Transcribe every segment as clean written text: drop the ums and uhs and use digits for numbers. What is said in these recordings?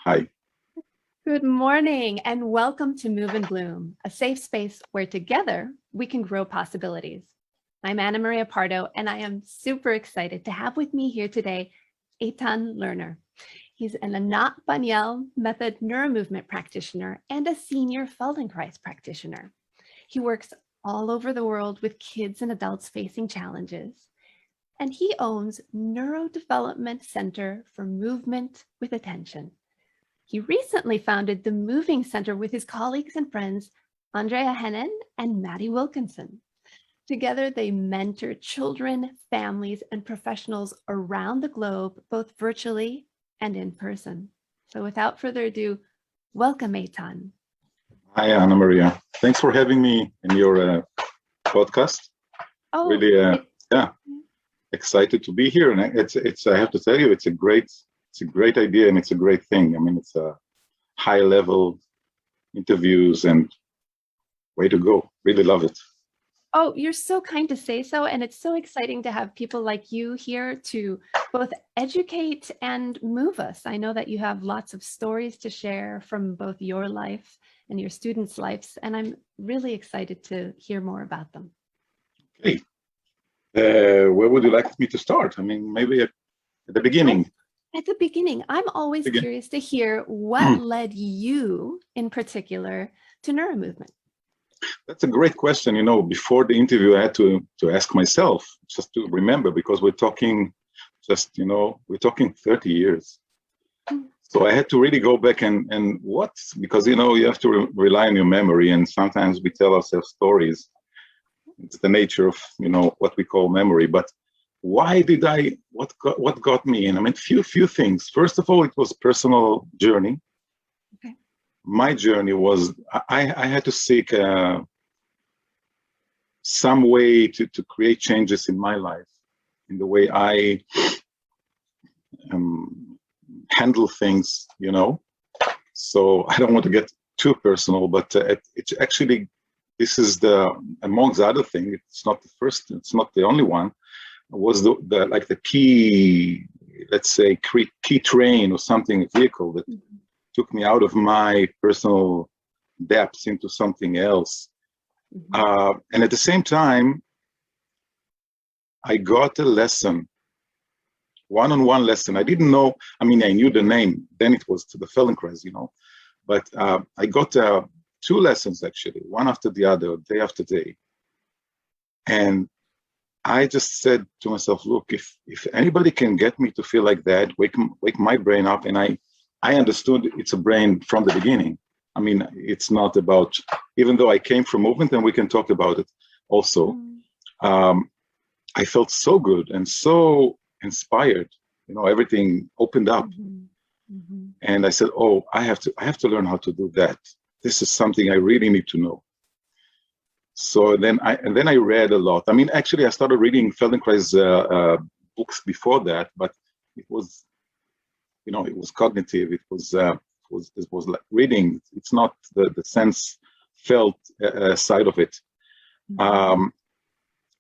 Hi. Good morning and welcome to Move and Bloom, a safe space where together we can grow possibilities. I'm Ana Maria Pardo and I am super excited to have with me here today Eytan learner. He's an Anat Baniel Method NeuroMovement practitioner and a senior Feldenkrais practitioner. He works all over the world with kids and adults facing challenges. And he owns Neurodevelopment Center for Movement with Attention. He recently founded the Moving Center with his colleagues and friends, Andrea Hennen and Maddie Wilkinson. Together, they mentor children, families, and professionals around the globe, both virtually and in person. So without further ado, welcome, Eytan. Hi, Ana Maria. Thanks for having me in your podcast. Oh, really, excited to be here. And I have to tell you, it's a great idea and it's a great thing. I mean, it's a high level interviews and way to go. Really love it. Oh, you're so kind to say so. And it's so exciting to have people like you here to both educate and move us. I know that you have lots of stories to share from both your life and your students' lives, and I'm really excited to hear more about them. Okay. Where would you like me to start? I mean, maybe at the beginning. At the beginning, I'm always curious to hear what led you in particular to NeuroMovement. That's a great question. You know, before the interview, I had to ask myself, just to remember, because we're talking 30 years. So I had to really go back and because, you know, you have to rely on your memory, and sometimes we tell ourselves stories. It's the nature of, you know, what we call memory. But why did what got me in? I mean, few things. First of all, it was personal journey. Okay. My journey was, I had to seek some way to create changes in my life, in the way I handle things, you know. So I don't want to get too personal, but it's actually, this is amongst other things, it's not the first, it's not the only one, was the key, let's say, key train or something, vehicle that took me out of my personal depths into something else. And at the same time, I got a lesson, one-on-one lesson. I didn't know, I mean, I knew the name, then it was to the Feldenkrais, you know, but I got two lessons actually, one after the other, day after day. And I just said to myself, look, if anybody can get me to feel like that, wake my brain up, and I understood it's a brain from the beginning. I mean, it's not about, even though I came from movement, and we can talk about it also, I felt so good and so inspired, you know, everything opened up. And I said, oh, I have to learn how to do that. This is something I really need to know. So then I read a lot. I mean, actually, I started reading Feldenkrais books before that, but it was, you know, it was cognitive. It was like reading. It's not the sense felt side of it.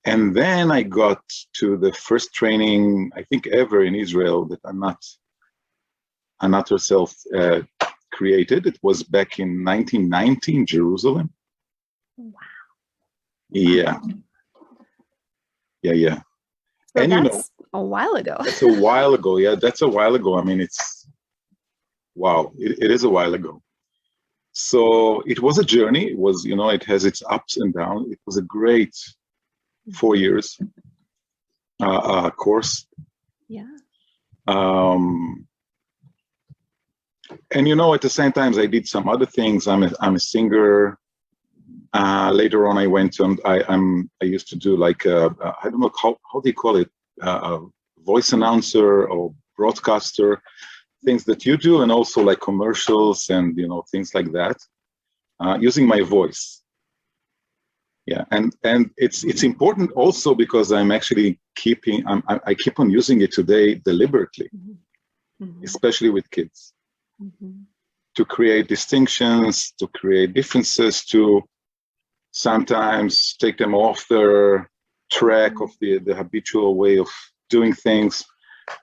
And then I got to the first training, I think, ever in Israel that Anat herself created. It was back in 1990 in Jerusalem. Wow. Yeah. So and you know, a while ago. That's a while ago. Yeah, that's a while ago. I mean, it's, wow, it is a while ago. So it was a journey. It was, you know, it has its ups and downs. It was a great 4 years course. Yeah. And, you know, at the same time, I did some other things. I'm a singer. Later on, I went to, I used to do like, I don't know, how do you call it? Voice announcer or broadcaster, things that you do, and also like commercials and, you know, things like that, using my voice. Yeah, and it's important also because I'm actually I keep on using it today deliberately, especially with kids, to create distinctions, to create differences, to sometimes take them off their track of the habitual way of doing things,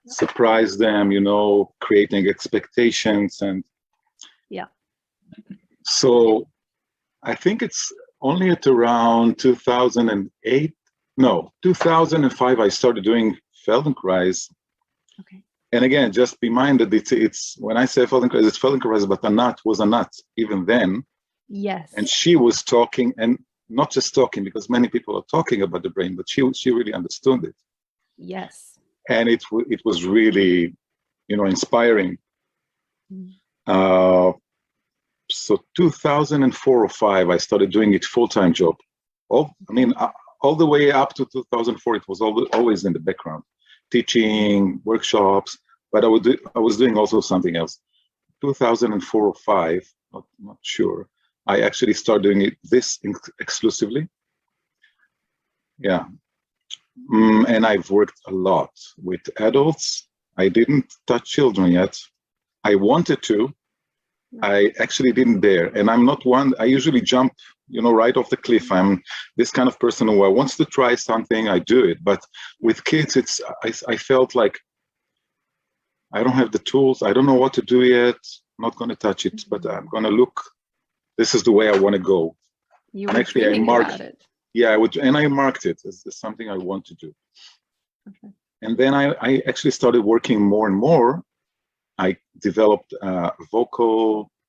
surprise them, you know, creating expectations, and Yeah. So I think it's only at around 2008, no, 2005, I started doing Feldenkrais. Okay. And again, just be minded, it's when I say Feldenkrais, it's Feldenkrais, but Anat was Anat even then. Yes. And she was talking, and not just talking, because many people are talking about the brain, but she really understood it. Yes. And it was really, inspiring. Mm. So 2004 or 5, I started doing it full-time job. All the way up to 2004, it was always in the background, teaching workshops, but I was doing also something else. 2004 or 5, not sure. I actually started doing this exclusively. Yeah. And I've worked a lot with adults. I didn't touch children yet. I wanted to. I actually didn't dare. And I'm not one, I usually jump, right off the cliff. I'm this kind of person who wants to try something, I do it. But with kids, I felt like I don't have the tools. I don't know what to do yet. I'm not going to touch it, but I'm going to look. This is the way I want to go. You were dreaming about it. Yeah, I marked it as something I want to do. Okay. And then I actually started working more and more. I developed a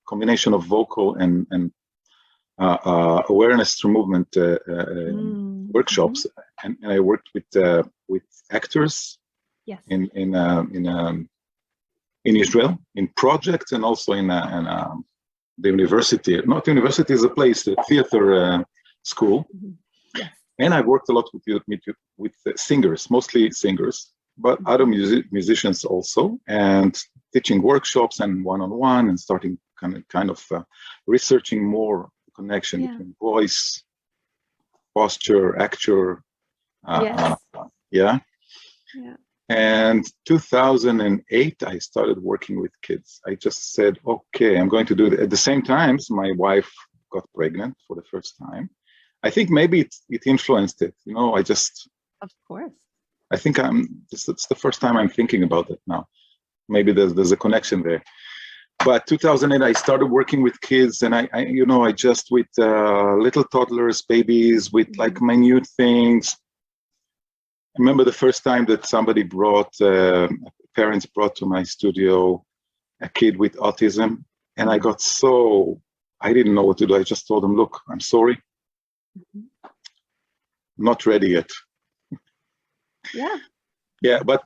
combination of vocal and awareness through movement workshops, and I worked with actors. Yes. in Israel in projects, and also in the university. Not university is a place, the theater school. Yes. And I worked a lot with singers, mostly singers, but other musicians also, and teaching workshops and one-on-one, and starting kind of researching more the connection between voice, posture, actor. Yeah. And 2008, I started working with kids. I just said, okay, I'm going to do it. At the same time, my wife got pregnant for the first time. I think maybe it influenced it. Of course. I think it's the first time I'm thinking about it now. Maybe there's a connection there. But 2008, I started working with kids, and I just with little toddlers, babies, with like minute things. I remember the first time that somebody parents brought to my studio a kid with autism, and I didn't know what to do. I just told them, look, I'm sorry. Not ready yet. Yeah. Yeah, but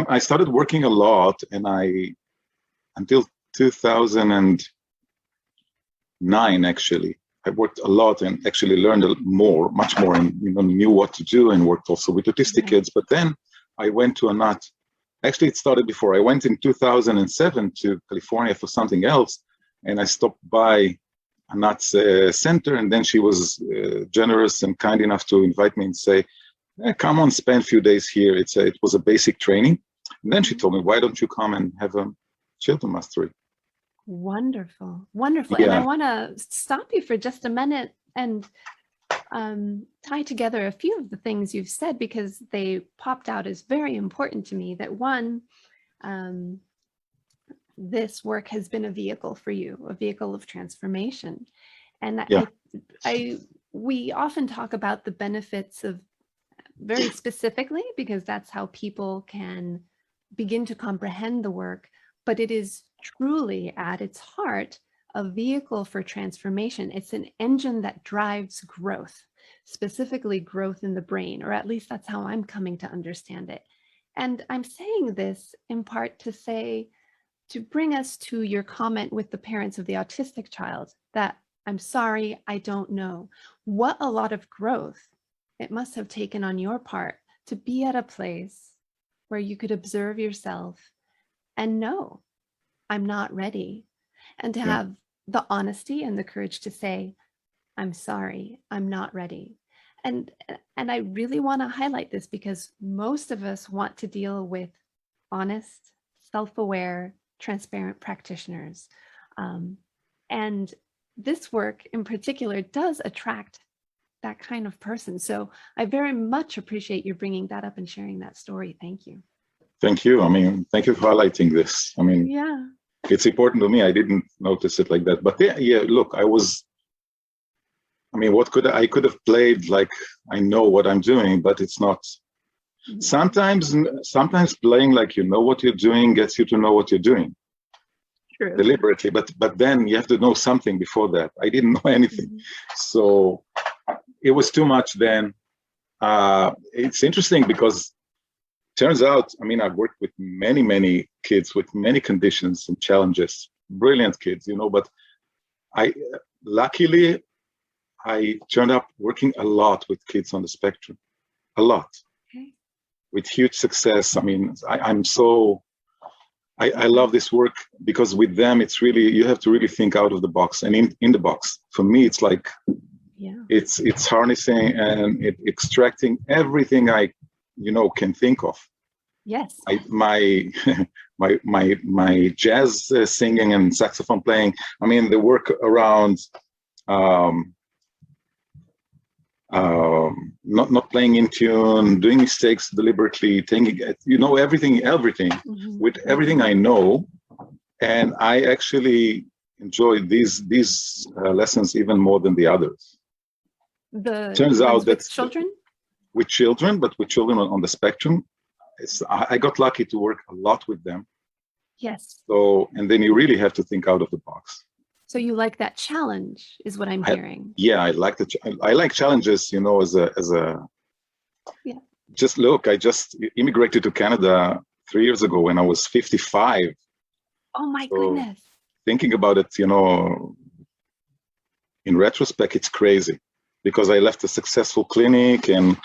I started working a lot, and until 2009 actually, I worked a lot and actually learned much more, and knew what to do, and worked also with autistic kids. But then I went to Anat. Actually, it started before. I went in 2007 to California for something else, and I stopped by Anat's center, and then she was generous and kind enough to invite me and say, come on, spend a few days here. It was a basic training. And then she told me, why don't you come and have a children mastery? Wonderful. Wonderful. Yeah. And I want to stop you for just a minute and tie together a few of the things you've said, because they popped out as very important to me. That one, this work has been a vehicle for you, a vehicle of transformation. And we often talk about the benefits of, very specifically, because that's how people can begin to comprehend the work, but it is truly at its heart a vehicle for transformation. It's an engine that drives growth, specifically growth in the brain, or at least that's how I'm coming to understand it. And I'm saying this in part to bring us to your comment with the parents of the autistic child, that I'm sorry, I don't know. What a lot of growth it must have taken on your part to be at a place where you could observe yourself and know, I'm not ready. And to have the honesty and the courage to say, I'm sorry, I'm not ready. And I really want to highlight this, because most of us want to deal with honest, self-aware, transparent practitioners. And this work in particular does attract that kind of person. So I very much appreciate you bringing that up and sharing that story. Thank you. Thank you. Thank you for highlighting this. Yeah. it's important to me. I didn't notice it like that. But yeah, look, I could have played like I know what I'm doing, but it's not. Sometimes playing like you know what you're doing gets you to know what you're doing. True. Deliberately, but then you have to know something before that. I didn't know anything, so it was too much then. It's interesting because turns out, I've worked with many kids with many conditions and challenges, brilliant kids, but luckily I turned up working a lot with kids on the spectrum, a lot, with huge success. I love this work because with them, it's really, you have to really think out of the box and in the box. For me, it's like, it's harnessing and extracting everything I, can think of. Yes. My jazz singing and saxophone playing. The work around not playing in tune, doing mistakes deliberately, thinking, everything with everything I know, and I actually enjoy these lessons even more than the others. Turns out that with children, but with children on the spectrum, I got lucky to work a lot with them. Yes. So, and then you really have to think out of the box. So you like that challenge, is what I'm hearing. Yeah, I like challenges. Just look, I just immigrated to Canada 3 years ago when I was 55. Oh my goodness! Thinking about it, in retrospect, it's crazy because I left a successful clinic and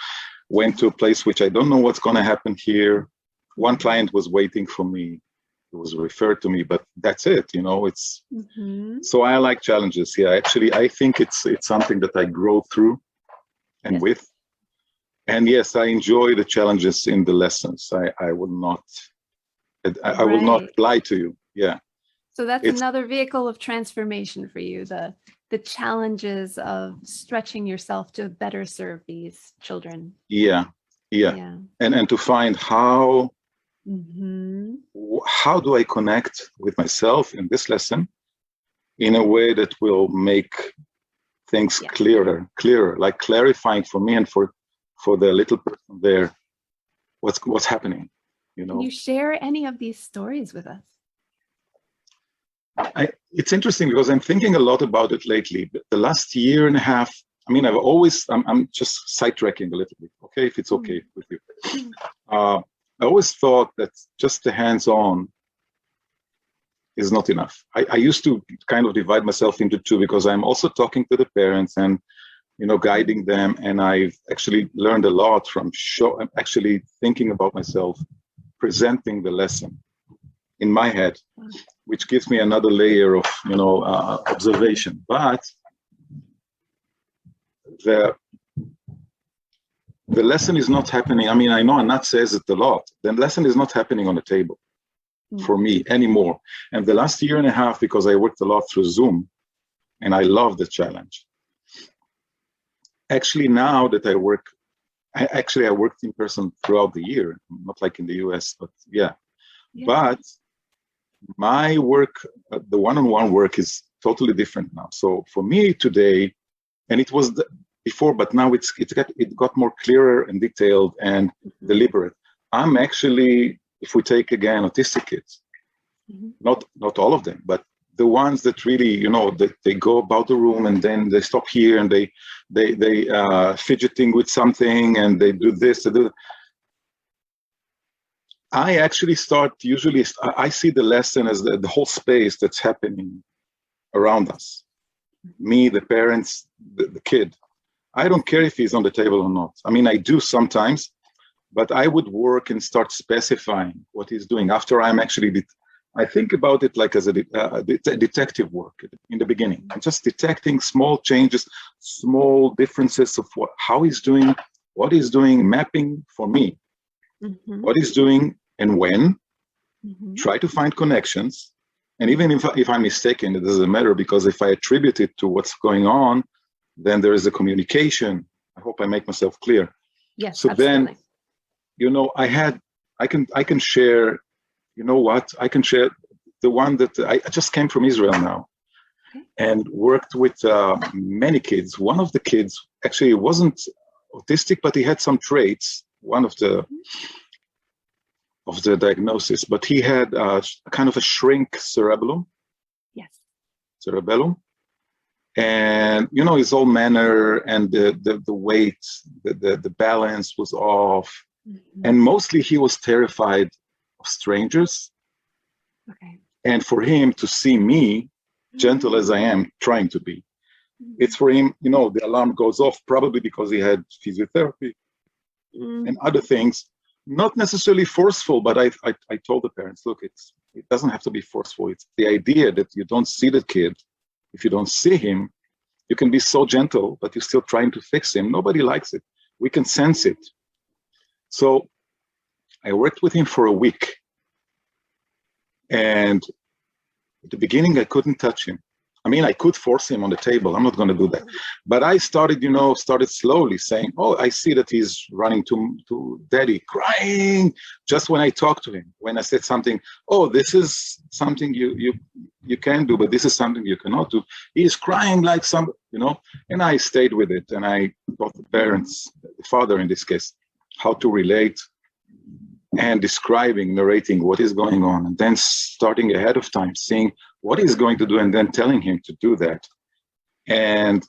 went to a place which I don't know what's going to happen here. One client was waiting for me. It was referred to me, but that's it. It's so I like challenges. Yeah, actually, I think it's something that I grow through and with. And yes, I enjoy the challenges in the lessons. I will not lie to you. Yeah. So that's another vehicle of transformation for you, the challenges of stretching yourself to better serve these children. Yeah. And to find how do I connect with myself in this lesson in a way that will make things clearer, like clarifying for me and for the little person there, what's happening, Can you share any of these stories with us? It's interesting because I'm thinking a lot about it lately. The last year and a half, I'm just sidetracking a little bit, okay, if it's okay with you. I always thought that just the hands-on is not enough. I used to kind of divide myself into two because I'm also talking to the parents and, guiding them. And I've actually learned a lot from actually thinking about myself, presenting the lesson in my head, which gives me another layer of, observation. But the lesson is not happening. I know Anat says it a lot. The lesson is not happening on the table for me anymore. And the last year and a half, because I worked a lot through Zoom, and I love the challenge. Actually, now that I worked in person throughout the year, not like in the US, but yeah. But my work, the one-on-one work is totally different now. So for me today, and it was before, but now it got more clearer and detailed and deliberate. I'm actually, if we take again autistic kids, not all of them, but the ones that really, they go about the room and then they stop here and they fidgeting with something and they do this. I actually I see the lesson as the whole space that's happening around us. Me, the parents, the kid. I don't care if he's on the table or not. I do sometimes, but I would work and start specifying what he's doing after I think about it like as a detective work in the beginning. I'm just detecting small changes, small differences of how he's doing, what he's doing, mapping for me, what he's doing and when, try to find connections. And even if I'm mistaken, it doesn't matter because if I attribute it to what's going on, then there is a communication. I hope I make myself clear. Yes. So absolutely. then, I can share, I can share the one that I just came from Israel now, and worked with many kids. One of the kids actually wasn't autistic, but he had some traits. One of the diagnosis, but he had kind of a shrink cerebellum. Yes. Cerebellum. And his whole manner and the weight, the balance was off. And mostly he was terrified of strangers. Okay. And for him to see me, gentle as I am, trying to be, it's for him, the alarm goes off, probably because he had physiotherapy and other things, not necessarily forceful, but I told the parents, look, it doesn't have to be forceful. It's the idea that you don't see the kid. If you don't see him, you can be so gentle, but you're still trying to fix him. Nobody likes it. We can sense it. So I worked with him for a week. And at the beginning, I couldn't touch him. I mean, I could force him on the table. I'm not going to do that. But I started slowly saying, oh, I see that he's running to daddy, crying. Just when I talked to him, when I said something, oh, this is something you can do, but this is something you cannot do. He's crying like and I stayed with it. And I taught the parents, the father in this case, how to relate and narrating what is going on, and then starting ahead of time, seeing what he's going to do, and then telling him to do that. And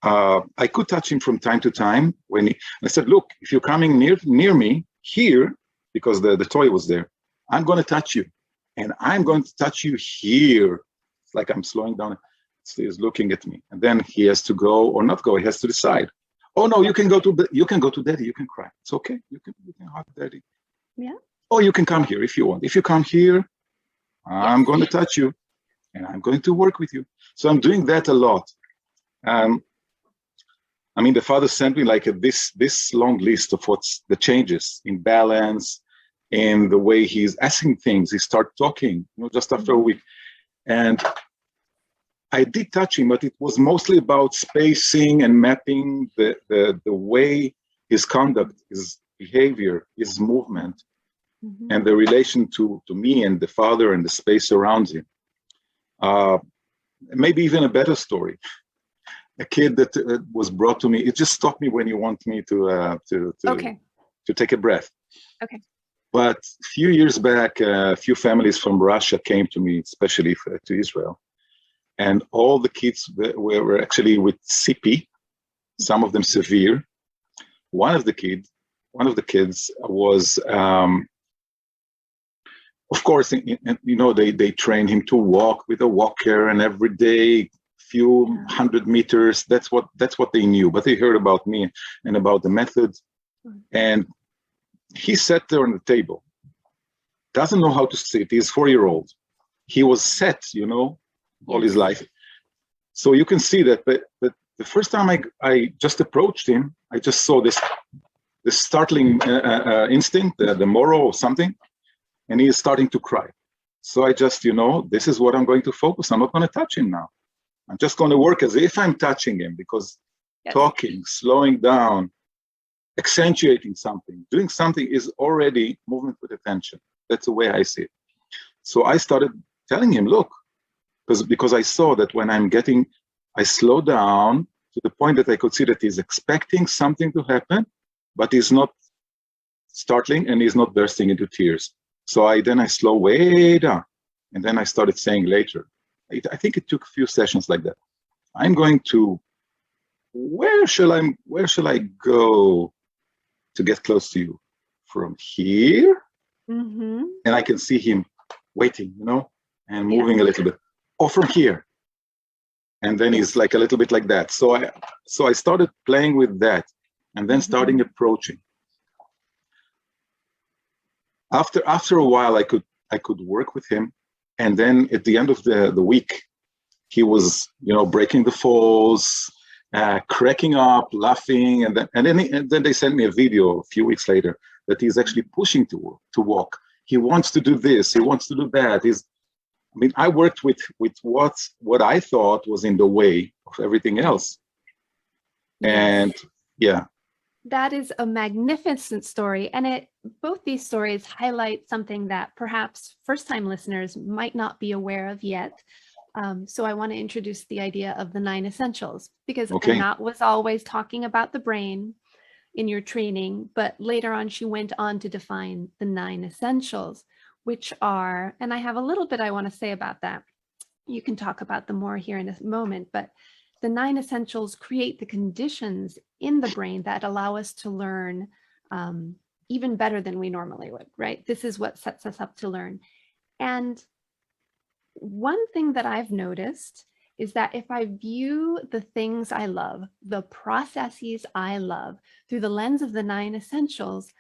I could touch him from time to time I said, look, if you're coming near me here, because the toy was there, I'm going to touch you, and I'm going to touch you here. It's like I'm slowing down. He's looking at me, and then he has to go or not go. He has to decide. Oh no, you can go to daddy. You can cry. It's okay. You can hug daddy. Yeah. Oh, you can come here if you want. If you come here, I'm going to touch you, and I'm going to work with you. So I'm doing that a lot. I mean, the father sent me like this long list of what's the changes in balance, in the way he's asking things. He started talking, just after a week, and I did touch him, but it was mostly about spacing and mapping the way his conduct, his behavior, his movement, and the relation to me and the father and the space around him. Maybe even a better story. A kid that was brought to me, it just stopped me when you want me to take a breath. Okay. But a few years back, a few families from Russia came to me, especially to Israel. And all the kids were actually with CP, some of them severe. One of the kids was, of course, they train him to walk with a walker, and every day, few 100 meters. That's what they knew. But they heard about me and about the method. And he sat there on the table, doesn't know how to sit. He's 4-year-old. He was set, all his life. So you can see that, but the first time I just approached him, I just saw this startling instinct, the moral or something, and he is starting to cry. So I just, this is what I'm going to focus. I'm not going to touch him now. I'm just going to work as if I'm touching him, because talking, slowing down, accentuating something, doing something is already movement with attention. That's the way I see it. So I started telling him, look, because I saw that when I slow down to the point that I could see that he's expecting something to happen, but he's not startling and he's not bursting into tears. So I slow way down, and then I started saying later, I think it took a few sessions like that. I'm going to, where shall I go to get close to you? From here? Mm-hmm. And I can see him waiting, and moving a little bit. Or from here. And then he's like a little bit like that. So I started playing with that, and then starting approaching. After a while, I could work with him, and then at the end of the week, he was breaking the falls, cracking up, laughing, and then they sent me a video a few weeks later that he's actually pushing to walk. He wants to do this. He wants to do that. I worked with what I thought was in the way of everything else. And That is a magnificent story. And both these stories highlight something that perhaps first-time listeners might not be aware of yet. So I want to introduce the idea of the 9 essentials, because Okay. Anat was always talking about the brain in your training, but later on she went on to define the 9 essentials, which are, and I have a little bit I want to say about that. You can talk about them more here in a moment, but the 9 essentials create the conditions in the brain that allow us to learn even better than we normally would, right? This is what sets us up to learn. And one thing that I've noticed is that if I view the things I love, the processes I love through the lens of the 9 essentials,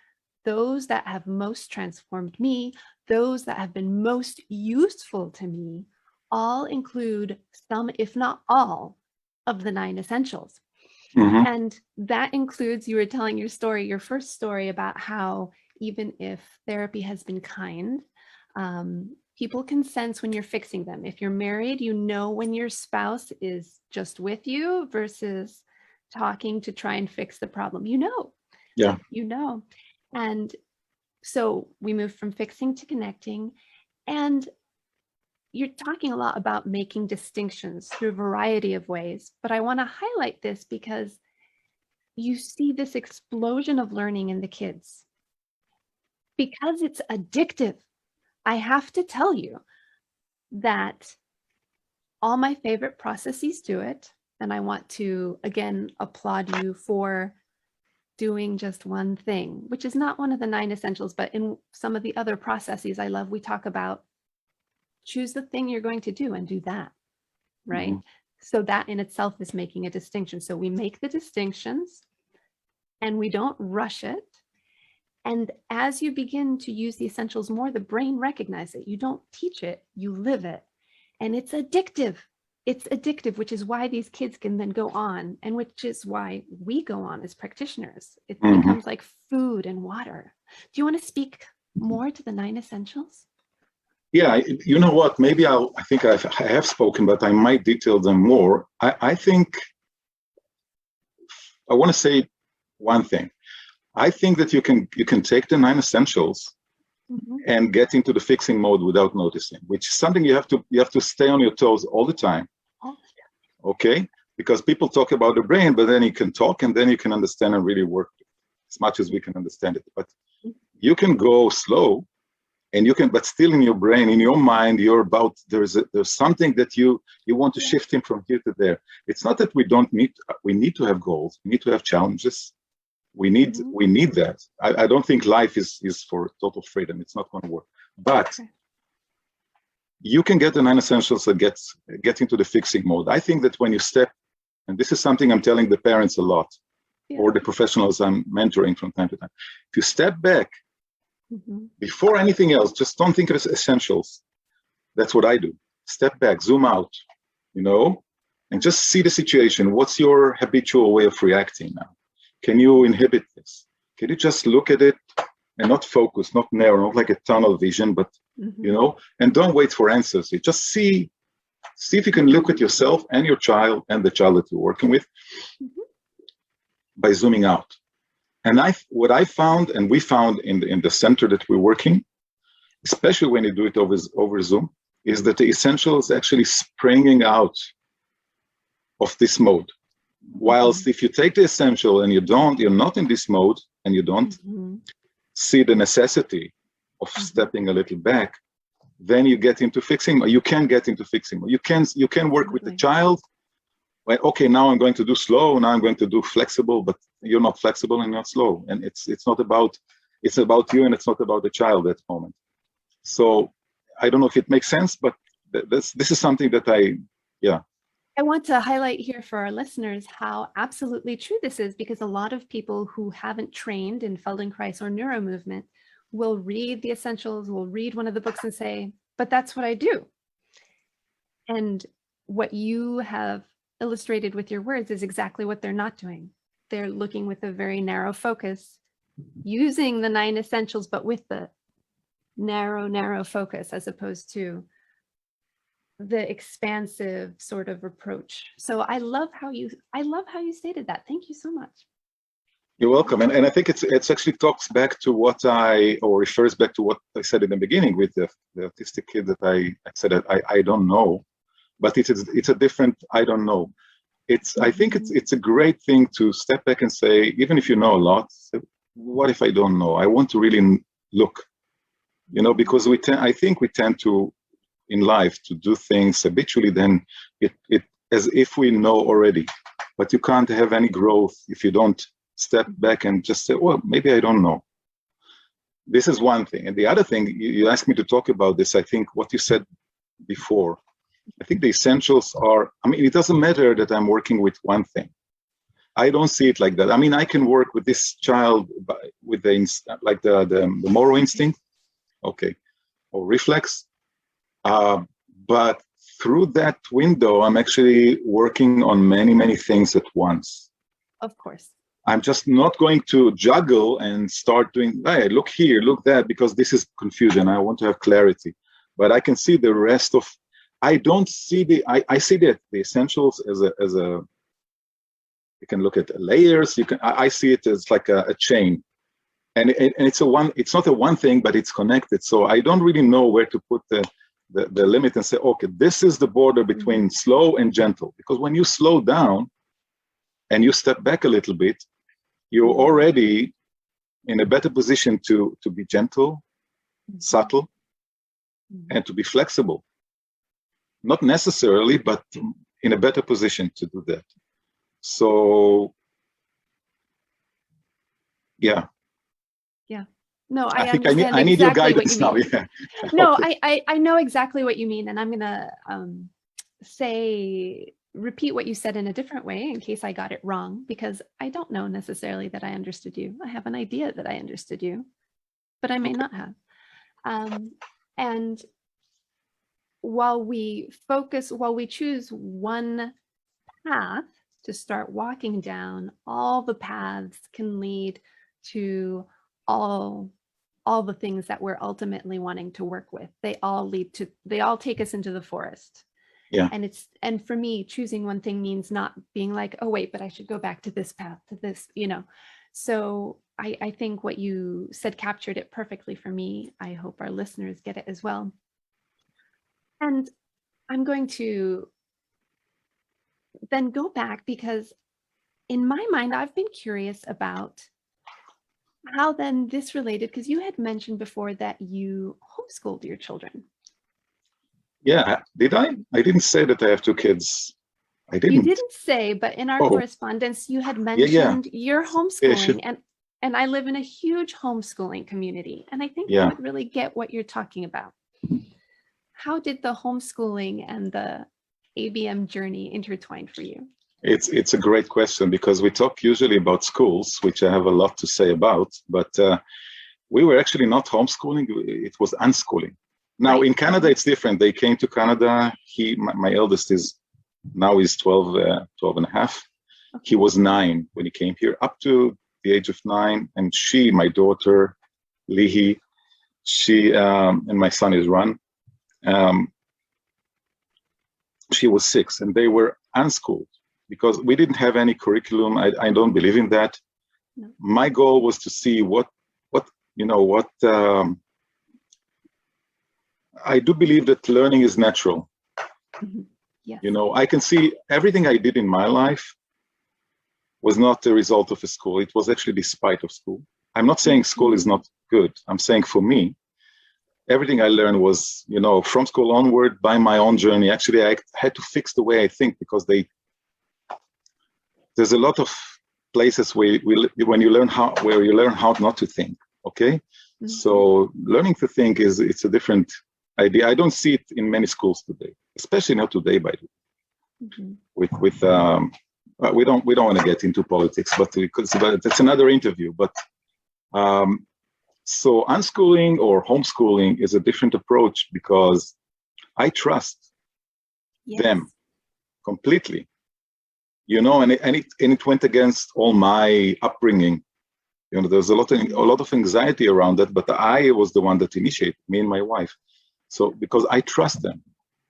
those that have most transformed me, those that have been most useful to me, all include some, if not all, of the 9 essentials. Mm-hmm. And that includes, you were telling your story, your first story about how even if therapy has been kind, people can sense when you're fixing them. If you're married, you know when your spouse is just with you versus talking to try and fix the problem. You know. Yeah. You know. And so we move from fixing to connecting. And you're talking a lot about making distinctions through a variety of ways. But I want to highlight this because you see this explosion of learning in the kids. Because it's addictive, I have to tell you that all my favorite processes do it. And I want to, again, applaud you for doing just one thing, which is not one of the 9 essentials, but in some of the other processes I love, we talk about choose the thing you're going to do and do that, right? Mm-hmm. So that in itself is making a distinction. So we make the distinctions and we don't rush it. And as you begin to use the essentials more, the brain recognizes it. You don't teach it, you live it. And it's addictive. It's addictive, which is why these kids can then go on, and which is why we go on as practitioners. It Mm-hmm. becomes like food and water. Do you want to speak more to the 9 essentials? Yeah, you know what? Maybe I think I have spoken, but I might detail them more. I think I want to say one thing. I think that you can take the 9 essentials and get into the fixing mode without noticing, which is something you have to stay on your toes all the time. Okay? Because people talk about the brain, but then you can talk and then you can understand and really work as much as we can understand it. But you can go slow and you can, but still in your brain, in your mind, you're about, there's something that you want to shift him from here to there. It's not that we need to have goals. We need to have challenges. We need that. I don't think life is for total freedom. It's not going to work. But you can get the 9 essentials that get into the fixing mode. I think that when you step, and this is something I'm telling the parents a lot, or the professionals I'm mentoring from time to time. If you step back before anything else, just don't think of essentials. That's what I do. Step back, zoom out, and just see the situation. What's your habitual way of reacting now? Can you inhibit this? Can you just look at it and not focus, not narrow, not like a tunnel vision, but, and don't wait for answers. You just see if you can look at yourself and your child and the child that you're working with by zooming out. And what I found, and we found in the center that we're working, especially when you do it over Zoom, is that the essential is actually springing out of this mode. Whilst if you take the essential and you're not in this mode and you don't see the necessity of stepping a little back, then you get into fixing. You can get into fixing. You can work with the child. Well, okay, now I'm going to do slow. Now I'm going to do flexible, but you're not flexible and not slow. And it's about you and it's not about the child at the moment. So I don't know if it makes sense, but this is something that I want to highlight here for our listeners how absolutely true this is, because a lot of people who haven't trained in Feldenkrais or NeuroMovement will read the essentials, will read one of the books and say, but that's what I do. And what you have illustrated with your words is exactly what they're not doing. They're looking with a very narrow focus, using the 9 essentials, but with the narrow focus as opposed to the expansive sort of approach. So I love how you stated that. Thank you so much. You're welcome. And I think it's actually talks back to or refers back to what I said in the beginning with the autistic kid that I said that I don't know, but it's a different I don't know. I think it's a great thing to step back and say, even if you know a lot, say, what if I don't know? I want to really look, because I think we tend to, in life, to do things habitually, then it as if we know already, but you can't have any growth if you don't step back and just say, well, maybe I don't know. This is one thing. And the other thing, you asked me to talk about this, I think what you said before, I think the essentials are, it doesn't matter that I'm working with one thing. I don't see it like that. I can work with this child with the moral instinct, okay, or reflex. But through that window, I'm actually working on many, many things at once. Of course. I'm just not going to juggle and start doing, hey, look here, look that, because this is confusion. I want to have clarity. But I can see the rest of, I don't see I see the essentials as a, you can look at layers, I see it as like a chain. And it's not a one thing, but it's connected. So I don't really know where to put the limit and say, okay, this is the border between slow and gentle. Because when you slow down and you step back a little bit, you're already in a better position to be gentle, subtle, and to be flexible. Not necessarily, but in a better position to do that. So, yeah. Yeah. No, I think I need your guidance now. Yeah. No, okay. I know exactly what you mean, and I'm gonna repeat what you said in a different way in case I got it wrong, because I don't know necessarily that I understood you. I have an idea that I understood you, but I may not have. And while we choose one path to start walking down, all the paths can lead to all the things that we're ultimately wanting to work with. They all take us into the forest. Yeah. And for me, choosing one thing means not being like, oh wait, but I should go back to this path, to this, So I think what you said captured it perfectly for me. I hope our listeners get it as well. And I'm going to then go back, because in my mind, I've been curious about how then this related, because you had mentioned before that you homeschooled your children. Yeah, did I? I didn't say that I have two kids. I didn't. You didn't say, but in our correspondence, you had mentioned your homeschooling, and I live in a huge homeschooling community, and I think I would really get what you're talking about. How did the homeschooling and the ABM journey intertwine for you? It's a great question, because we talk usually about schools, which I have a lot to say about, but we were actually not homeschooling, it was unschooling. Now, in Canada, it's different. They came to Canada. My eldest is 12 and a half. Okay. He was 9 when he came here, up to the age of 9. And my daughter, Lihi, and my son is Ran. She was 6, and they were unschooled because we didn't have any curriculum. I don't believe in that. No. My goal was to see what I do believe that learning is natural. Mm-hmm. Yes. I can see everything I did in my life was not a result of a school. It was actually despite of school. I'm not saying school is not good. I'm saying for me, everything I learned was, from school onward, by my own journey. Actually, I had to fix the way I think, because there's a lot of places where you learn how not to think. Okay, mm-hmm. So learning to think it's a different idea. I don't see it in many schools today, especially not today, by the way. Mm-hmm. We don't want to get into politics, but that's another interview. But so unschooling or homeschooling is a different approach, because I trust them completely. And it went against all my upbringing. There's a lot of anxiety around that, but I was the one that initiated, me and my wife. So because I trust them,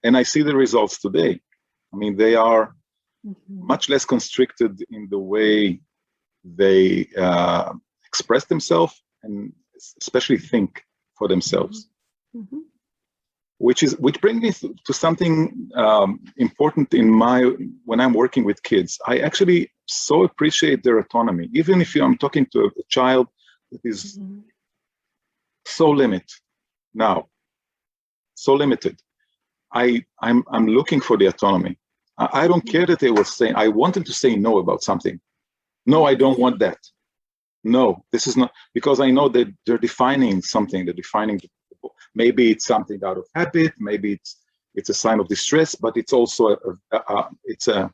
and I see the results today. They are much less constricted in the way they express themselves and especially think for themselves. Mm-hmm. Which brings me to something important when I'm working with kids. I actually so appreciate their autonomy, even if I'm talking to a child that is so limited now, so limited. I'm looking for the autonomy. I don't care that they were saying, I want them to say no about something. No, I don't want that. No, this is not, because I know that they're defining something. They're defining, maybe it's something out of habit, maybe it's a sign of distress, but it's also it's a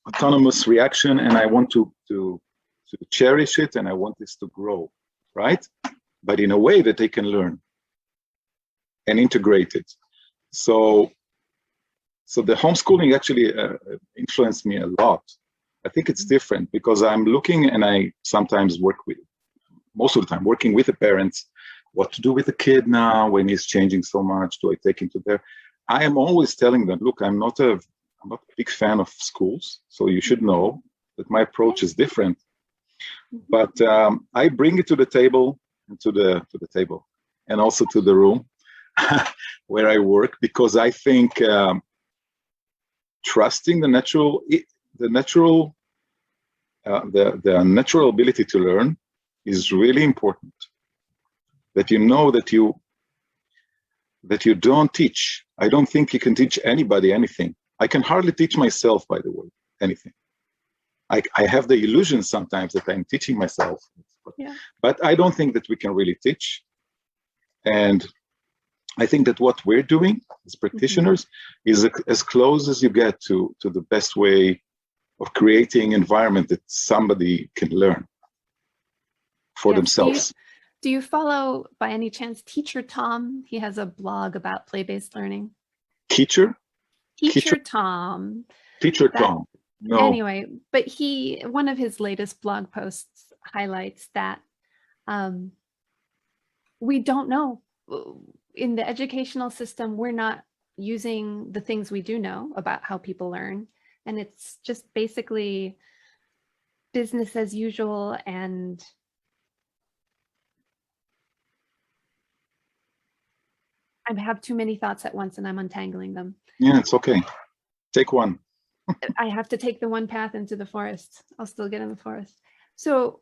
autonomous reaction, and I want to cherish it, and I want this to grow, right? But in a way that they can learn and integrate it. So the homeschooling actually influenced me a lot. I think it's different because I'm looking, and I sometimes most of the time, working with the parents, what to do with the kid now when he's changing so much. Do I take him to there? I am always telling them, look, I'm not a big fan of schools, so you should know that my approach is different. But I bring it to the table, and to the table, and also to the room where I work, because I think trusting the natural ability to learn is really important. That you know that you don't teach. I don't think you can teach anybody anything. I can hardly teach myself, by the way, anything. I have the illusion sometimes that I'm teaching myself, but I don't think that we can really teach. And I think that what we're doing as practitioners is as close as you get to the best way of creating an environment that somebody can learn for themselves. Do you follow, by any chance, Teacher Tom? He has a blog about play-based learning. Teacher Tom. Teacher Tom. No. Anyway, but one of his latest blog posts highlights that we don't know. In the educational system, we're not using the things we do know about how people learn. And it's just basically business as usual. And I have too many thoughts at once, and I'm untangling them. Yeah, it's okay. Take one. I have to take the one path into the forest. I'll still get in the forest. So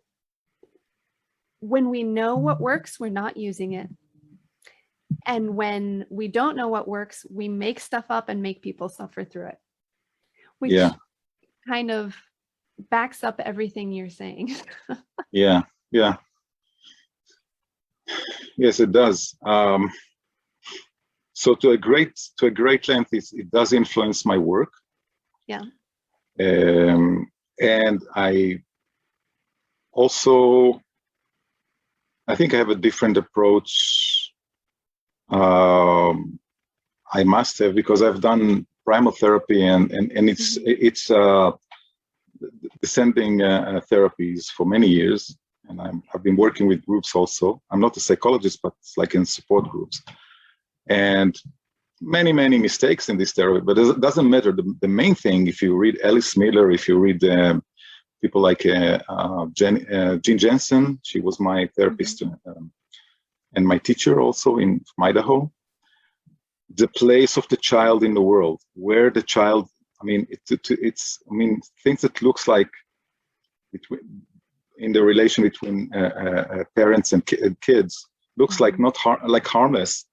when we know what works, we're not using it. And when we don't know what works, we make stuff up and make people suffer through it, which kind of backs up everything you're saying. Yeah. Yes, it does. So to a great length, it does influence my work. Yeah. And I think I have a different approach. I must have, because I've done primal therapy and it's descending therapies for many years, and I've been working with groups also. I'm not a psychologist, but it's like in support groups, and many mistakes in this therapy. But it doesn't matter. The main thing, if you read Alice Miller, if you read people like Jean Jensen, she was my therapist and my teacher also from Idaho. The place of the child in the world, where the child, things that looks like in the relation between parents and kids, looks like not harmless,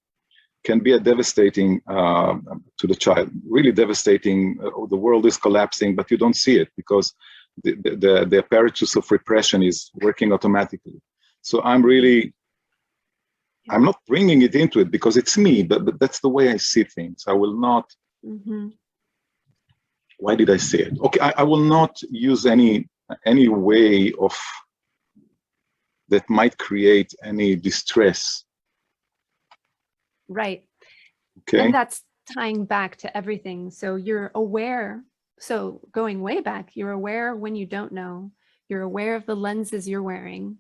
can be a devastating to the child, really devastating. The world is collapsing, but you don't see it because the apparatus of repression is working automatically. So I'm not bringing it into it because it's me, but that's the way I see things. I will not. Why did I say it? Okay, I will not use any way of that might create any distress. Right. Okay. And that's tying back to everything. So you're aware. So going way back, you're aware when you don't know. You're aware of the lenses you're wearing.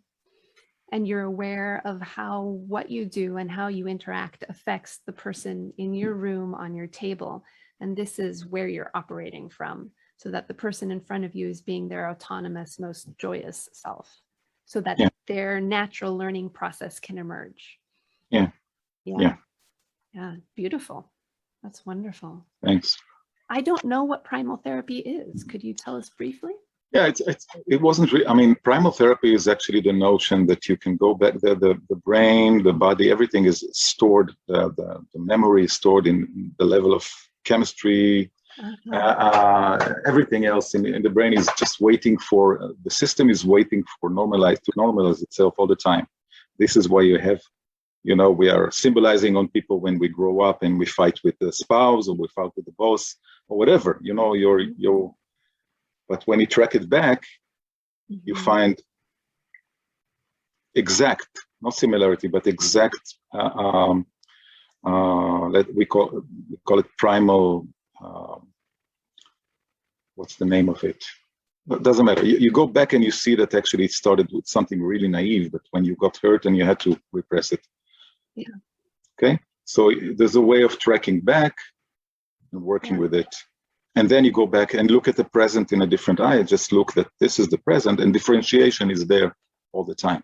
And you're aware of how what you do and how you interact affects the person in your room, on your table. And this is where you're operating from. so that the person in front of you is being their autonomous, most joyous self, so that their natural learning process can emerge. Yeah. Beautiful. That's wonderful. Thanks. I don't know what primal therapy is. Could you tell us briefly? Yeah, it wasn't really, I mean, primal therapy is actually the notion that you can go back there, the brain, the body, everything is stored, the memory is stored in the level of chemistry, everything else in the brain is just waiting for, the system is waiting for normalize itself all the time. This is why you have, we are symbolizing on people when we grow up and we fight with the spouse or we fight with the boss or whatever, but when you track it back, you find exact, not similarity, but exact, we call it primal, what's the name of it? It doesn't matter. You go back and you see that actually it started with something really naive, but when you got hurt and you had to repress it. Yeah. Okay. So there's a way of tracking back and working with it. And then you go back and look at the present in a different eye. Just look that this is the present and differentiation is there all the time.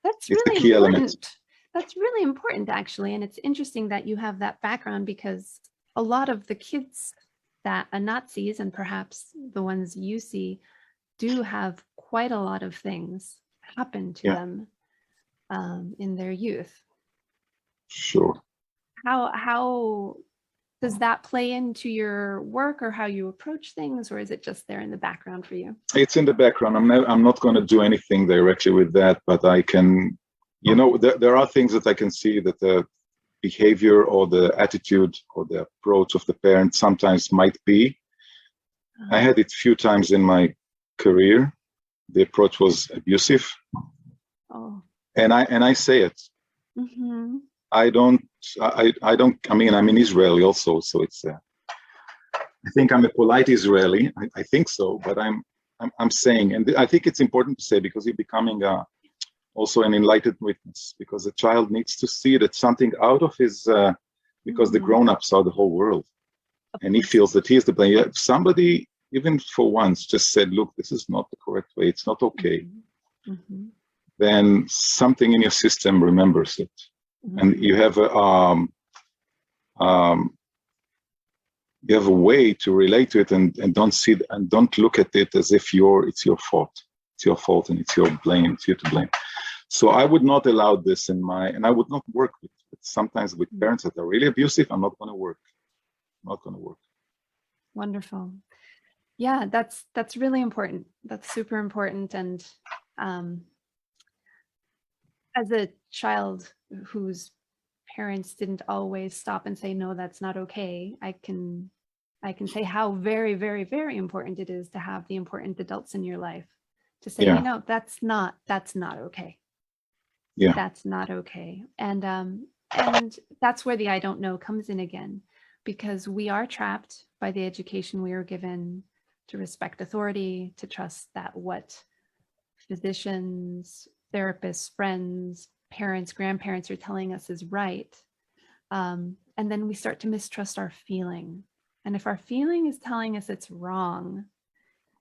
That's really the key element. That's really important, actually. And it's interesting that you have that background, because a lot of the kids that Anat sees, and perhaps the ones you see, do have quite a lot of things happen to them in their youth. Sure. How does that play into your work or how you approach things, or is it just there in the background for you? It's in the background. I'm not going to do anything directly with that, but I can, there are things that I can see that the behavior or the attitude or the approach of the parent sometimes might be. I had it a few times in my career. The approach was abusive. Oh. And I say it. Mm-hmm. I'm in Israeli also, so it's, I think I'm a polite Israeli. I think so, but I'm saying, and I think it's important to say, because you're becoming also an enlightened witness, because the child needs to see that something out of his, because the grown-ups are the whole world, and he feels that he is the blame. If somebody, even for once, just said, look, this is not the correct way, it's not okay, then something in your system remembers it. And you have a way to relate to it, and don't look at it as if it's your fault. It's your fault and it's your blame. It's you to blame. So I would not allow this and I would not work with sometimes with parents that are really abusive. I'm not going to work. Not going to work. Wonderful. Yeah, that's really important. That's super important. And as a child whose parents didn't always stop and say, no, that's not okay, I can say how very, very, very important it is to have the important adults in your life to say, that's not okay. Yeah, that's not okay. And that's where the I don't know comes in again, because we are trapped by the education we were given to respect authority, to trust that what physicians, therapists, friends, parents, grandparents are telling us is right. And then we start to mistrust our feeling. And if our feeling is telling us it's wrong,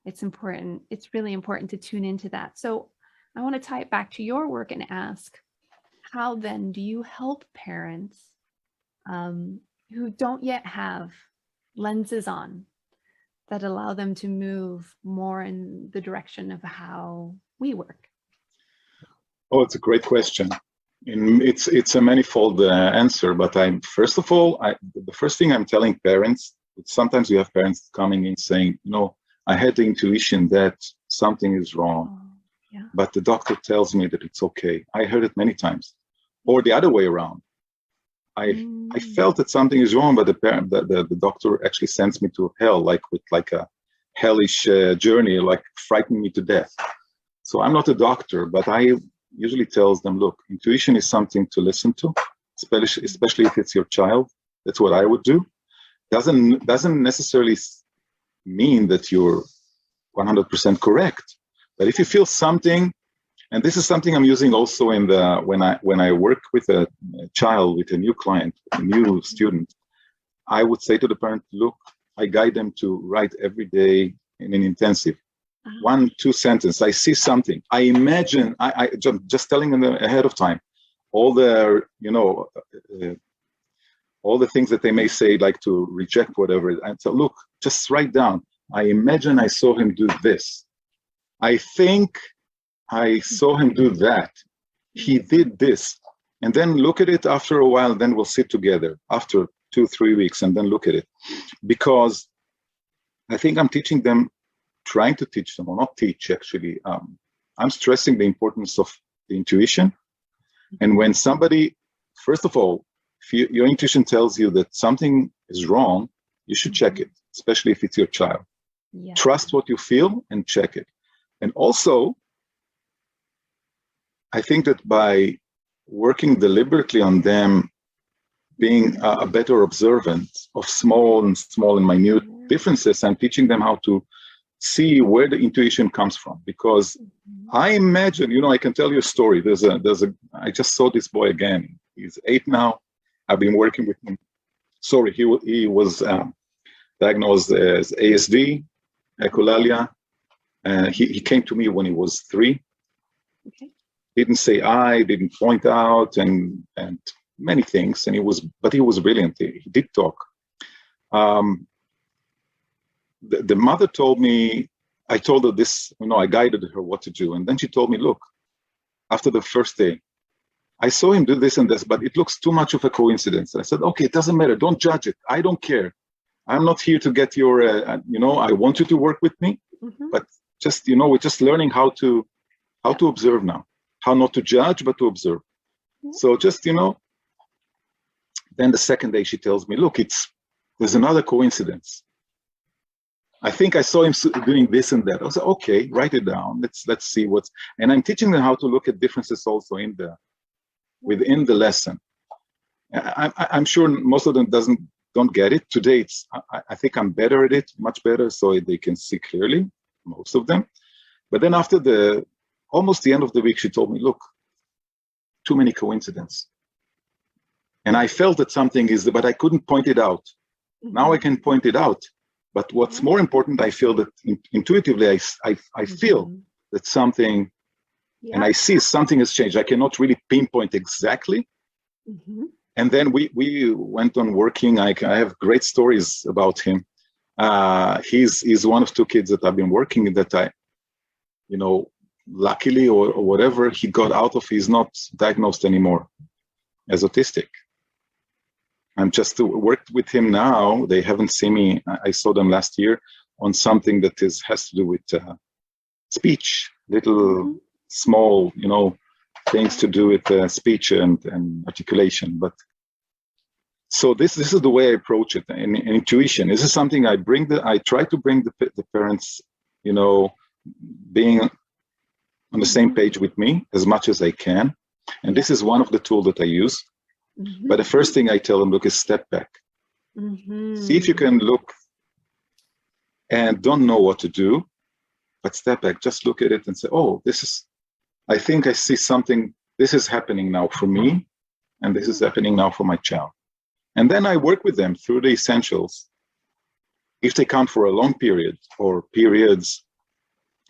it's really important to tune into that. So I want to tie it back to your work and ask, how then do you help parents who don't yet have lenses on that allow them to move more in the direction of how we work? Oh, it's a great question. And it's a manifold answer, but the first thing I'm telling parents, sometimes you have parents coming in saying, I had the intuition that something is wrong, but the doctor tells me that it's okay. I heard it many times. Or the other way around. I felt that something is wrong, but the doctor actually sends me to hell, like a hellish journey, like frightening me to death. So I'm not a doctor, but I usually tells them, look, intuition is something to listen to, especially if it's your child. That's what I would do. Doesn't necessarily mean that you're 100% correct, but if you feel something, and this is something I'm using also in when I work with a child, with a new client, a new student, I would say to the parent, look, I guide them to write every day in an intensive. 1-2 sentences. I see something. I imagine, I just telling them ahead of time, all the, all the things that they may say, like to reject whatever. And so, look, just write down. I imagine I saw him do this. I think I saw him do that. He did this. And then look at it after a while, then we'll sit together after 2-3 weeks and then look at it. Because I think I'm teaching them, trying to teach them, or not teach actually. I'm stressing the importance of the intuition. And when somebody, first of all, if your intuition tells you that something is wrong, you should check it, especially if it's your child. Yeah. Trust what you feel and check it. And also, I think that by working deliberately on them being a better observant of small and minute differences, I'm teaching them how to see where the intuition comes from. Because I imagine, I can tell you a story. I just saw this boy again. He's 8 now. I've been working with him. Sorry, he was diagnosed as ASD, echolalia. He came to me when he was 3. Okay. Didn't say I, didn't point out, and many things. And he was brilliant. He did talk. The mother told me, I told her this, I guided her what to do. And then she told me, look, after the first day, I saw him do this and this, but it looks too much of a coincidence. I said, okay, it doesn't matter. Don't judge it. I don't care. I'm not here to get your, I want you to work with me, but just, we're just learning how to observe now, how not to judge, but to observe. So just, then the second day she tells me, look, there's another coincidence. I think I saw him doing this and that. I said, okay, write it down. Let's see and I'm teaching them how to look at differences also within the lesson. I'm sure most of them don't get it. Today, I think I'm better at it, much better, so they can see clearly, most of them. But then after almost the end of the week, she told me, look, too many coincidences. And I felt that something is, but I couldn't point it out. Now I can point it out. But what's more important, I feel that intuitively, I feel that something, and I see something has changed. I cannot really pinpoint exactly. And then we went on working. I have great stories about him. He's one of 2 kids that I've been working that luckily or whatever, he got out of, he's not diagnosed anymore as autistic. I'm just worked with him now. They haven't seen me. I saw them last year on something that has to do with speech, little small, things to do with speech and articulation. But so this is the way I approach it. And intuition. This is something I try to bring the parents, being on the same page with me as much as I can. And this is one of the tools that I use. But the first thing I tell them, look, is step back. See if you can look and don't know what to do, but step back, just look at it and say, oh, I think I see something, this is happening now for me, and this is happening now for my child. And then I work with them through the essentials. If they come for a long period or periods,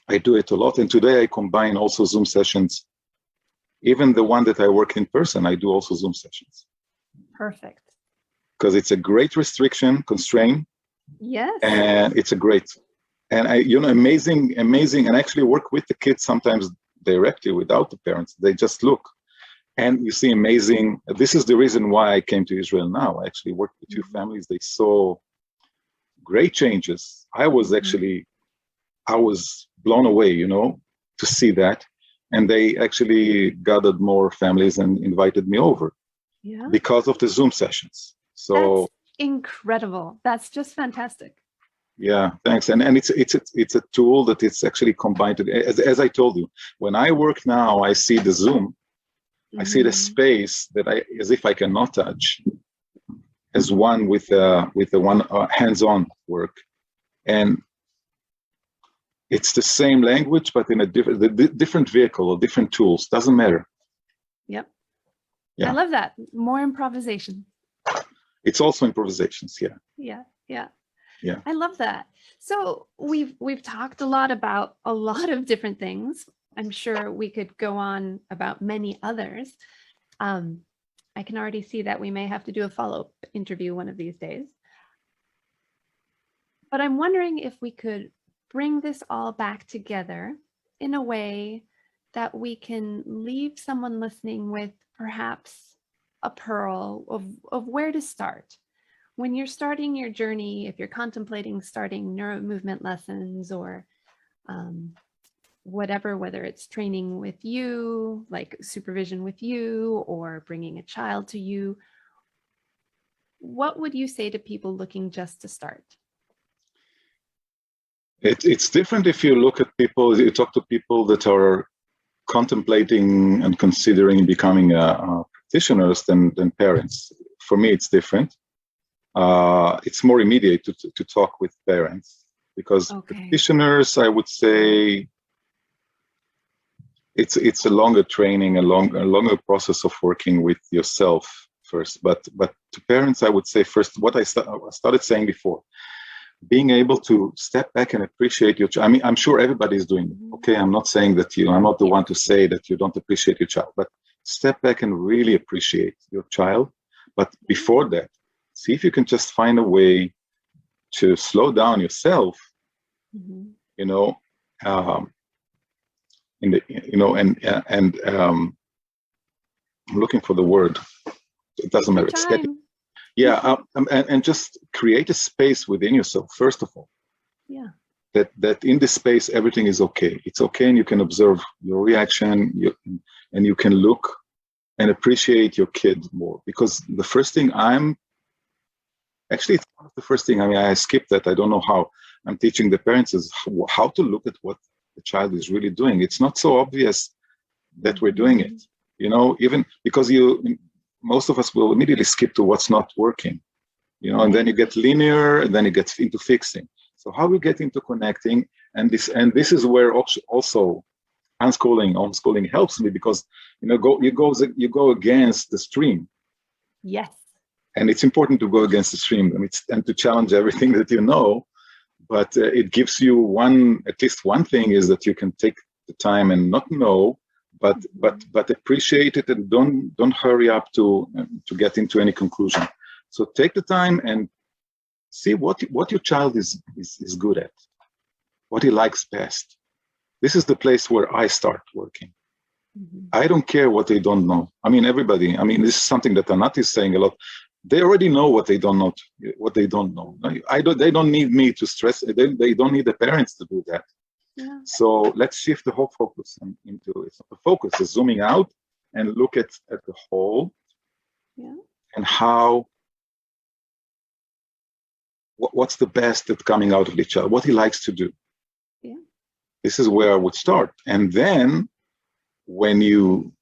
I do it a lot. And today I combine also Zoom sessions. Even the one that I work in person, I do also Zoom sessions. Perfect. Because it's a great constraint. Yes. And it's a great, and amazing, and I actually work with the kids sometimes directly without the parents. They just look. And you see amazing, this is the reason why I came to Israel now. I actually worked with 2 families. They saw great changes. I was blown away, to see that. And they actually gathered more families and invited me over because of the Zoom sessions. So that's incredible. That's just fantastic. Yeah, thanks. And it's a tool that it's actually combined. As I told you, when I work now, I see the Zoom. I see the space that as if I cannot touch, as one with the one hands-on work, and it's the same language, but in a different vehicle or different tools. Doesn't matter. Yep. Yeah. I love that. More improvisation. It's also improvisations. Yeah. Yeah. Yeah. Yeah. I love that. So we've talked a lot about a lot of different things. I'm sure we could go on about many others. I can already see that we may have to do a follow-up interview one of these days. But I'm wondering if we could bring this all back together in a way that we can leave someone listening with perhaps a pearl of where to start. When you're starting your journey, if you're contemplating starting neuromovement lessons or whatever, whether it's training with you, like supervision with you, or bringing a child to you, what would you say to people looking just to start? It's different if you look at people, you talk to people that are contemplating and considering becoming practitioners than parents. For me, it's different. It's more immediate to talk with parents because practitioners, I would say, it's a longer training, a longer process of working with yourself first. But to parents, I would say first what I started saying before. Being able to step back and appreciate your child. I mean, I'm sure everybody is doing it. Okay, I'm not saying that I'm not the one to say that you don't appreciate your child, but step back and really appreciate your child. But before that, see if you can just find a way to slow down yourself, I'm looking for the word. It doesn't matter. And just create a space within yourself, first of all. Yeah. That in this space, everything is okay. It's okay, and you can observe your reaction, and you can look and appreciate your kid more. Because the first thing it's not the first thing. I mean, I skipped that. I don't know how. I'm teaching the parents is how to look at what the child is really doing. It's not so obvious that we're doing it. Even because most of us will immediately skip to what's not working, and then you get linear, and then you get into fixing. So how we get into connecting, and this is where also homeschooling helps me because you go against the stream. Yes. And it's important to go against the stream and to challenge everything that you know, but it gives you at least one thing is that you can take the time and not know. But appreciate it and don't hurry up to get into any conclusion. So take the time and see what your child is good at, what he likes best. This is the place where I start working. I don't care what they don't know. I mean, everybody. I mean, this is something that Anat is saying a lot. They already know what they don't know. They don't need me to stress. They don't need the parents to do that. Yeah. So let's shift the whole focus into it's not the focus, it's zooming out and look at the whole and how what's the best that's coming out of the child, what he likes to do. Yeah. This is where I would start. And then when you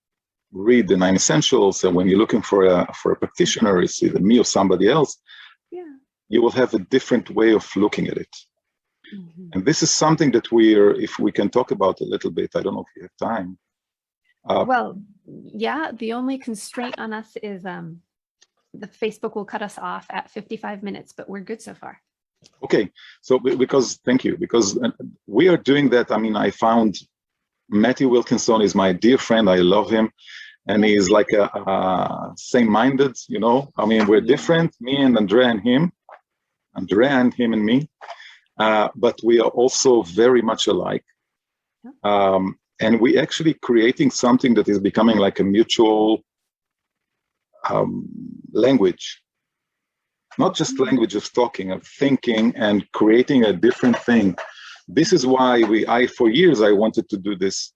read the 9 essentials and when you're looking for a practitioner, it's either me or somebody else, you will have a different way of looking at it. And this is something that if we can talk about a little bit, I don't know if you have time. The only constraint on us is the Facebook will cut us off at 55 minutes, but we're good so far. Okay, so thank you, because we are doing that. I mean, I found Matthew Wilkinson is my dear friend. I love him. And he's like a same-minded, I mean, we're different, me and Andrea and him and me. But we are also very much alike. And we actually creating something that is becoming like a mutual language. Not just language of talking, of thinking and creating a different thing. This is why for years I wanted to do this.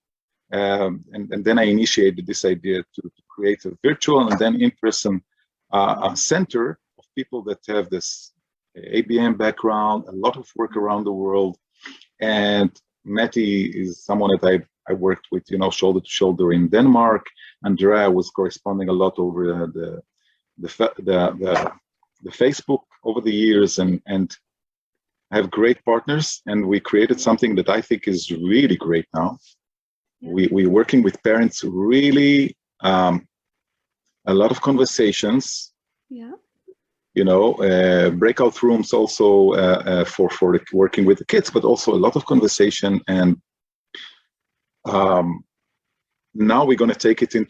And then I initiated this idea to create a virtual and then in-person center of people that have this ABM background, a lot of work around the world. And Matty is someone that I worked with, shoulder to shoulder in Denmark. Andrea was corresponding a lot over the Facebook over the years, and I have great partners, and we created something that I think is really great now. We're working with parents, really a lot of conversations. Yeah. breakout rooms also for working with the kids, but also a lot of conversation. And now we're going to take it to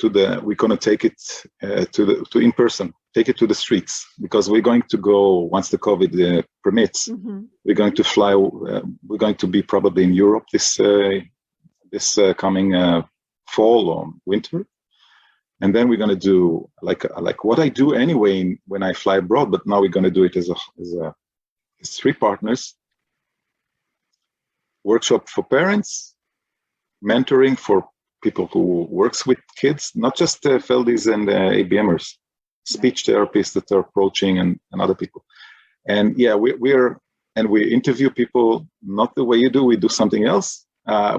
in person, take it to the streets, because we're going to go, once the COVID permits, we're going to fly. We're going to be probably in Europe this coming fall or winter. And then we're going to do like what I do anyway when I fly abroad, but now we're going to do it as 3 partners. Workshop for parents, mentoring for people who works with kids, not just Feldis and ABMers, speech therapists that are approaching and other people. And yeah, we interview people, not the way you do, we do something else.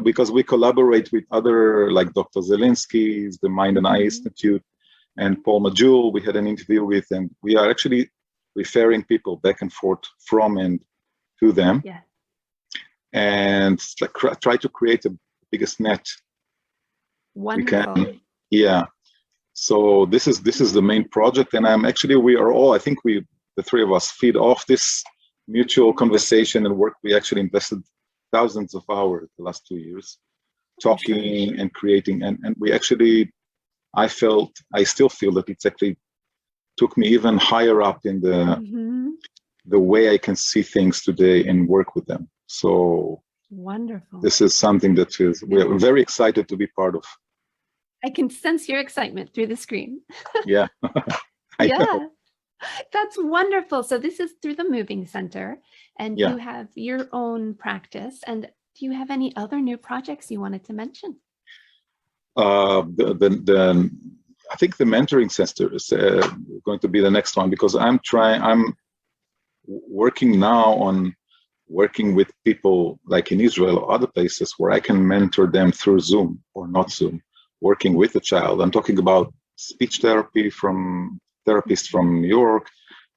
Because we collaborate with other, like Dr. Zelinsky, the Mind and Eye Institute, and Paul Majul, we had an interview with, and we are actually referring people back and forth from and to them. Yeah. And try to create the biggest net. Wonderful. We can. Yeah. So this is the main project, and I think the 3 of us feed off this mutual conversation and work. We actually invested thousands of hours the last 2 years talking and creating, and we actually, I still feel that it's actually took me even higher up in the way I can see things today and work with them. So wonderful. This is something that we're very excited to be part of. I can sense your excitement through the screen. Yeah. Yeah. That's wonderful. So this is through the Moving Center, and you have your own practice. And do you have any other new projects you wanted to mention? I think the mentoring center is going to be the next one, because I'm working now on working with people like in Israel or other places where I can mentor them through Zoom or not Zoom, working with a child. I'm talking about speech therapy from therapists from New York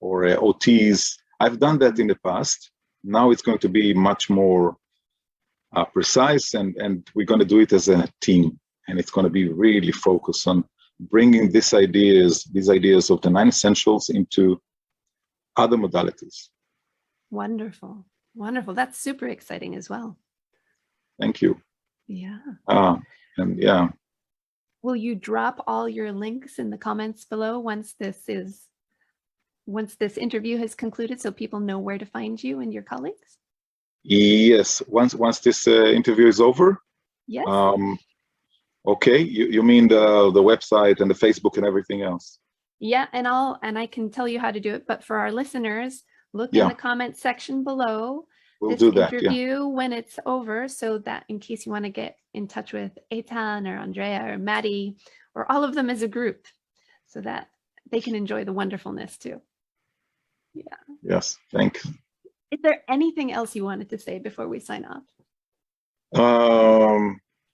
or OTs. I've done that in the past. Now it's going to be much more precise, and we're going to do it as a team. And it's going to be really focused on bringing these ideas of the 9 essentials into other modalities. Wonderful. Wonderful. That's super exciting as well. Thank you. Yeah. And yeah. Will you drop all your links in the comments below once this interview has concluded, so people know where to find you and your colleagues? Yes. Once this interview is over. Yes. Okay. You mean the website and the Facebook and everything else? Yeah, and I can tell you how to do it, but for our listeners, look in the comment section below. We'll do that. Interview when it's over, so that in case you want to get in touch with Eytan or Andrea or Maddie or all of them as a group, so that they can enjoy the wonderfulness too. Yeah. Yes. Thanks. Is there anything else you wanted to say before we sign off?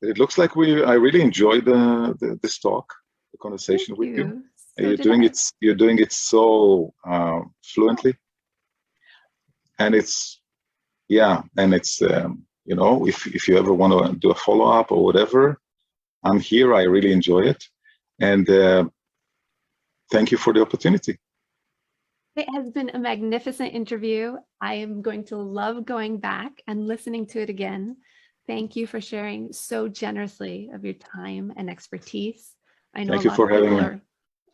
It looks like I really enjoyed this talk, the conversation with you. So you're doing it so fluently, and it's if you ever want to do a follow-up or whatever, I'm here. I really enjoy it, and thank you for the opportunity. It has been a magnificent interview. I am going to love going back and listening to it again. Thank you for sharing so generously of your time and expertise. I know. Thank you for having me.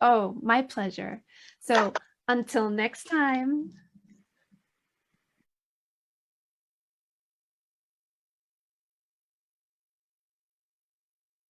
Oh, my pleasure. So until next time.